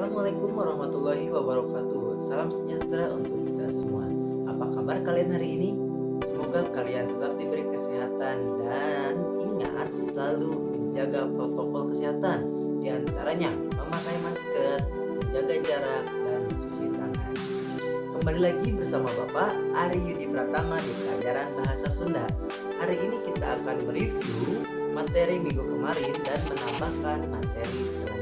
Assalamualaikum warahmatullahi wabarakatuh. Salam sejahtera untuk kita semua. Apa kabar kalian hari ini? Semoga kalian tetap diberi kesehatan dan ingat selalu menjaga protokol kesehatan. Di antaranya memakai masker, menjaga jarak, dan mencuci tangan. Kembali lagi bersama Bapak Ari Yudi Pratama di pelajaran Bahasa Sunda. Hari ini kita akan mereview materi minggu kemarin dan menambahkan materi selanjutnya.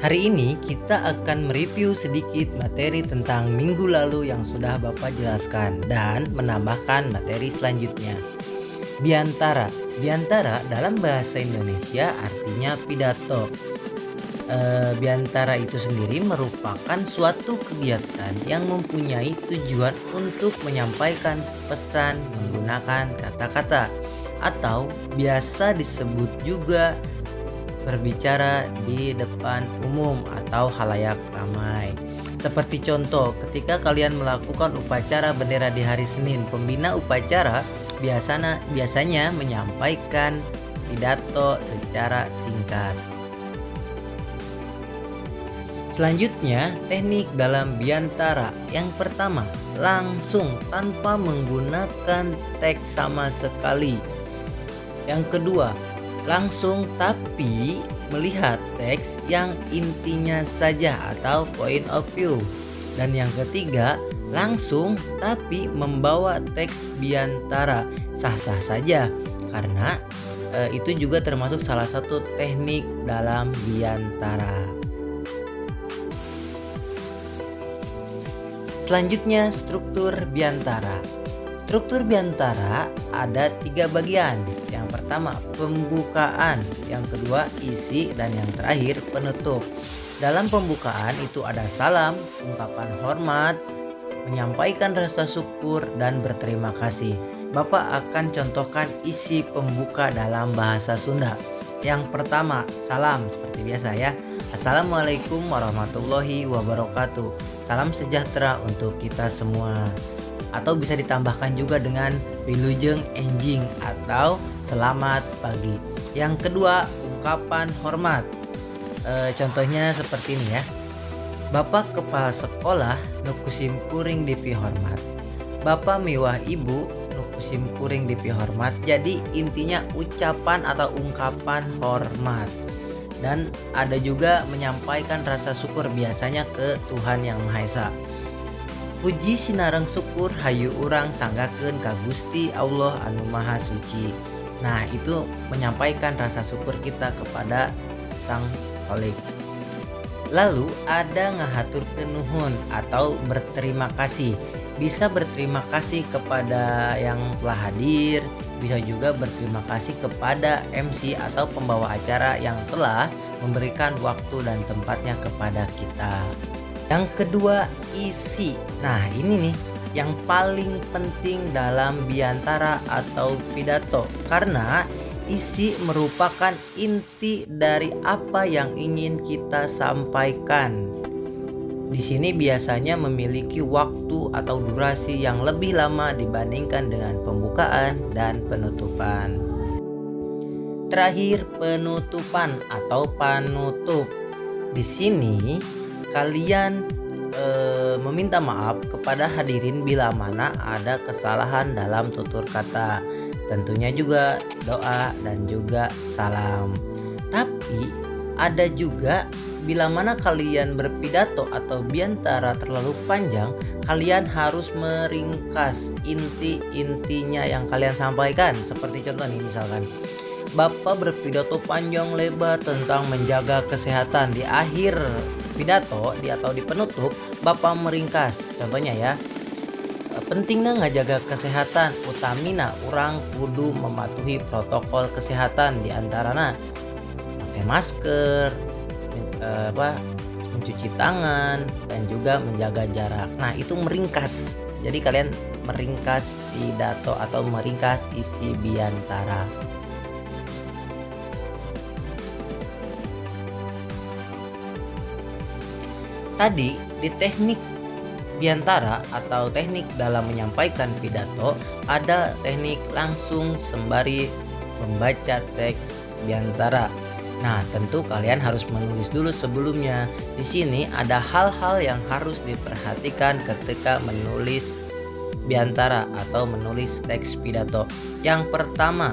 Hari ini kita akan mereview sedikit materi tentang minggu lalu yang sudah Bapak jelaskan dan menambahkan materi selanjutnya. Biantara. Biantara dalam bahasa Indonesia artinya pidato. Biantara itu sendiri merupakan suatu kegiatan yang mempunyai tujuan untuk menyampaikan pesan menggunakan kata-kata atau biasa disebut juga berbicara di depan umum atau khalayak ramai. Seperti contoh, ketika kalian melakukan upacara bendera di hari Senin, pembina upacara biasanya menyampaikan pidato secara singkat. Selanjutnya, teknik dalam biantara. Yang pertama, langsung tanpa menggunakan teks sama sekali. Yang kedua, langsung tapi melihat teks yang intinya saja atau point of view. Dan yang ketiga, langsung tapi membawa teks biantara. Sah-sah saja karena itu juga termasuk salah satu teknik dalam biantara. Selanjutnya, struktur biantara. Struktur biantara ada 3 bagian. Yang pertama pembukaan, yang kedua isi, dan yang terakhir penutup. Dalam pembukaan itu ada salam, ungkapan hormat, menyampaikan rasa syukur, dan berterima kasih. Bapak akan contohkan isi pembuka dalam bahasa Sunda. Yang pertama salam, seperti biasa ya. Assalamualaikum warahmatullahi wabarakatuh. Salam sejahtera untuk kita semua. Atau bisa ditambahkan juga dengan wilujeng enjing atau selamat pagi. Yang kedua, ungkapan hormat. Contohnya seperti ini ya. Bapak kepala sekolah nukusim kuring dipi hormat. Bapak miwah ibu nukusim kuring dipi hormat. Jadi intinya ucapan atau ungkapan hormat. Dan ada juga menyampaikan rasa syukur biasanya ke Tuhan Yang Maha Esa. Puji sinareng syukur hayu urang sanggakeun ka Gusti Allah anu Maha Suci. Nah, itu menyampaikan rasa syukur kita kepada Sang Khalik. Lalu ada ngahaturkeun nuhun atau berterima kasih. Bisa berterima kasih kepada yang telah hadir, bisa juga berterima kasih kepada MC atau pembawa acara yang telah memberikan waktu dan tempatnya kepada kita. Yang kedua, isi. Nah, ini nih yang paling penting dalam biantara atau pidato, karena isi merupakan inti dari apa yang ingin kita sampaikan. Di sini biasanya memiliki waktu atau durasi yang lebih lama dibandingkan dengan pembukaan dan penutupan. Terakhir, penutupan atau panutup. Di sini kalian meminta maaf kepada hadirin bila mana ada kesalahan dalam tutur kata. Tentunya juga doa dan juga salam. Tapi ada juga bila mana kalian berpidato atau biantara terlalu panjang, kalian harus meringkas inti-intinya yang kalian sampaikan. Seperti contoh nih, misalkan Bapak berpidato panjang lebar tentang menjaga kesehatan. Di akhir pidato atau di penutup, Bapak meringkas. Contohnya ya, pentingnya ngajaga kesehatan, utamina urang kudu mematuhi protokol kesehatan, diantaranya pakai masker, mencuci tangan, dan juga menjaga jarak. Nah, itu meringkas. Jadi kalian meringkas pidato atau meringkas isi biantara. Tadi di teknik biantara atau teknik dalam menyampaikan pidato ada teknik langsung sembari membaca teks Biantara. Nah, tentu kalian harus menulis dulu sebelumnya. Di sini ada hal-hal yang harus diperhatikan ketika menulis Biantara atau menulis teks pidato. Yang pertama,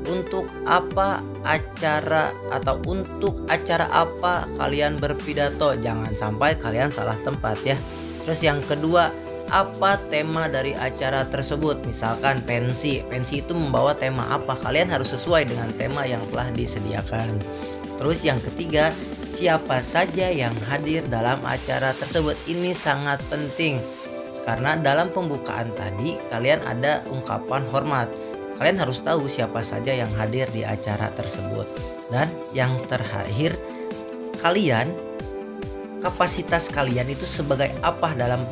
untuk apa acara atau untuk acara apa kalian berpidato? Jangan sampai kalian salah tempat ya. Terus yang kedua, apa tema dari acara tersebut? Misalkan pensi itu membawa tema apa? Kalian harus sesuai dengan tema yang telah disediakan. Terus yang ketiga, siapa saja yang hadir dalam acara tersebut? Ini sangat penting karena dalam pembukaan tadi kalian ada ungkapan hormat. Kalian harus tahu siapa saja yang hadir di acara tersebut. Dan yang terakhir, kapasitas kalian itu sebagai apa dalam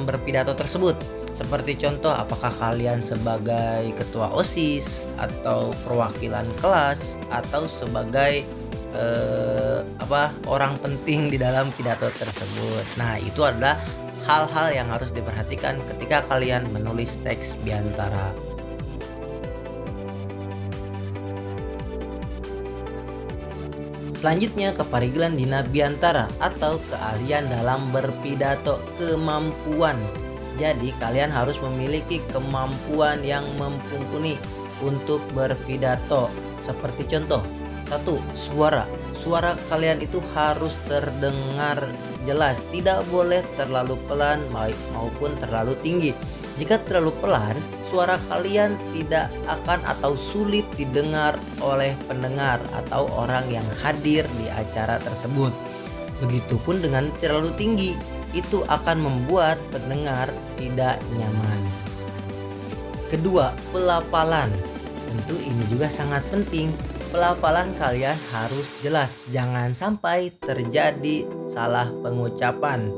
berpidato tersebut? Seperti contoh, apakah kalian sebagai ketua OSIS atau perwakilan kelas atau sebagai orang penting di dalam pidato tersebut. Nah, itu adalah hal-hal yang harus diperhatikan ketika kalian menulis teks Biantara. Selanjutnya, kepariglan dina Biantara atau keahlian dalam berpidato, kemampuan. Jadi kalian harus memiliki kemampuan yang mumpuni untuk berpidato. Seperti contoh, 1. Suara kalian itu harus terdengar jelas, tidak boleh terlalu pelan maupun terlalu tinggi. Jika terlalu pelan, suara kalian tidak akan atau sulit didengar oleh pendengar atau orang yang hadir di acara tersebut. Begitupun dengan terlalu tinggi, itu akan membuat pendengar tidak nyaman. Kedua, pelafalan. Tentu ini juga sangat penting. Pelafalan kalian harus jelas, jangan sampai terjadi salah pengucapan.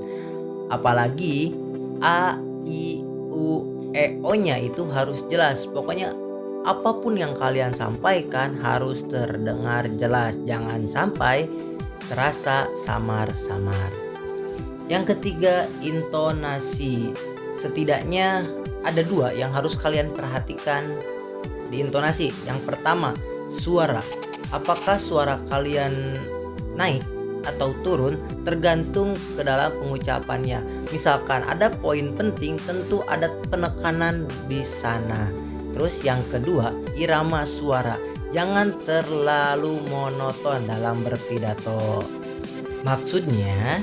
Apalagi A, I, U, E, O-nya itu harus jelas. Pokoknya apapun yang kalian sampaikan harus terdengar jelas, jangan sampai terasa samar-samar. Yang ketiga, intonasi. Setidaknya ada 2 yang harus kalian perhatikan di intonasi. Yang pertama, suara. Apakah suara kalian naik atau turun tergantung ke dalam pengucapannya. Misalkan ada poin penting, tentu ada penekanan di sana. Terus yang kedua, irama suara. Jangan terlalu monoton dalam berpidato. Maksudnya,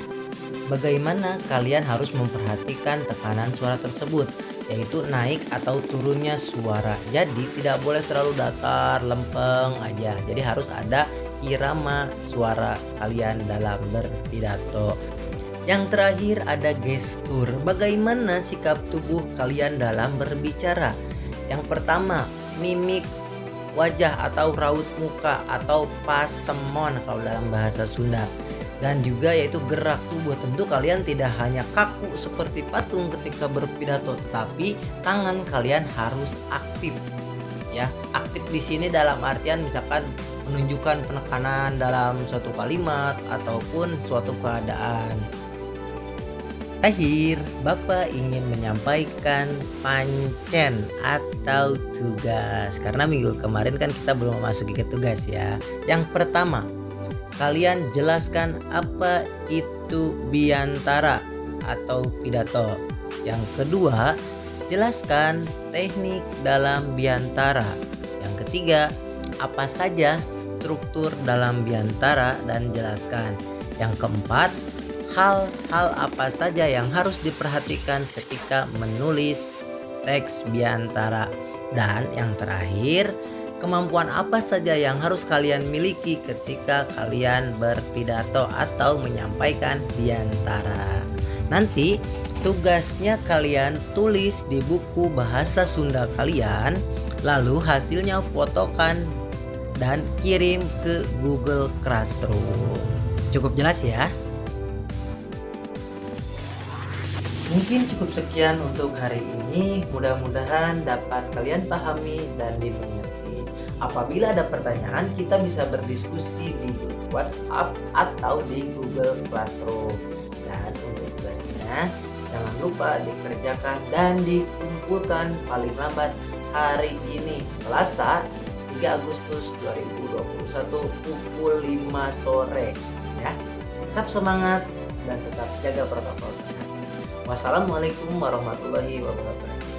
bagaimana kalian harus memperhatikan tekanan suara tersebut, yaitu naik atau turunnya suara. Jadi tidak boleh terlalu datar, lempeng aja. Jadi harus ada irama suara kalian dalam berpidato. Yang terakhir ada gestur. Bagaimana sikap tubuh kalian dalam berbicara? Yang pertama, mimik wajah atau raut muka atau pasemon kalau dalam bahasa Sunda. Dan juga yaitu gerak tubuh. Tentu kalian tidak hanya kaku seperti patung ketika berpidato, tetapi tangan kalian harus aktif. Ya, aktif di sini dalam artian misalkan menunjukkan penekanan dalam suatu kalimat ataupun suatu keadaan. Terakhir, Bapak ingin menyampaikan pancen atau tugas. Karena minggu kemarin kan kita belum memasuki ke tugas ya. Yang pertama, kalian jelaskan apa itu Biantara atau pidato. Yang kedua, jelaskan teknik dalam Biantara. Yang ketiga, apa saja struktur dalam Biantara dan jelaskan. Yang keempat, hal-hal apa saja yang harus diperhatikan ketika menulis teks Biantara. Dan yang terakhir, kemampuan apa saja yang harus kalian miliki ketika kalian berpidato atau menyampaikan Biantara. Nanti tugasnya kalian tulis di buku bahasa Sunda kalian, lalu hasilnya fotokan dan kirim ke Google Classroom. Cukup jelas ya? Mungkin cukup sekian untuk hari ini. Mudah-mudahan dapat kalian pahami dan dimengerti. Apabila ada pertanyaan, kita bisa berdiskusi di grup WhatsApp atau di Google Classroom. Dan untuk tugasnya, jangan lupa dikerjakan dan dikumpulkan paling lambat hari ini, Selasa, 3 Agustus 2021 pukul 5 sore ya. Tetap semangat dan tetap jaga protokol kesehatan. Wassalamualaikum warahmatullahi wabarakatuh.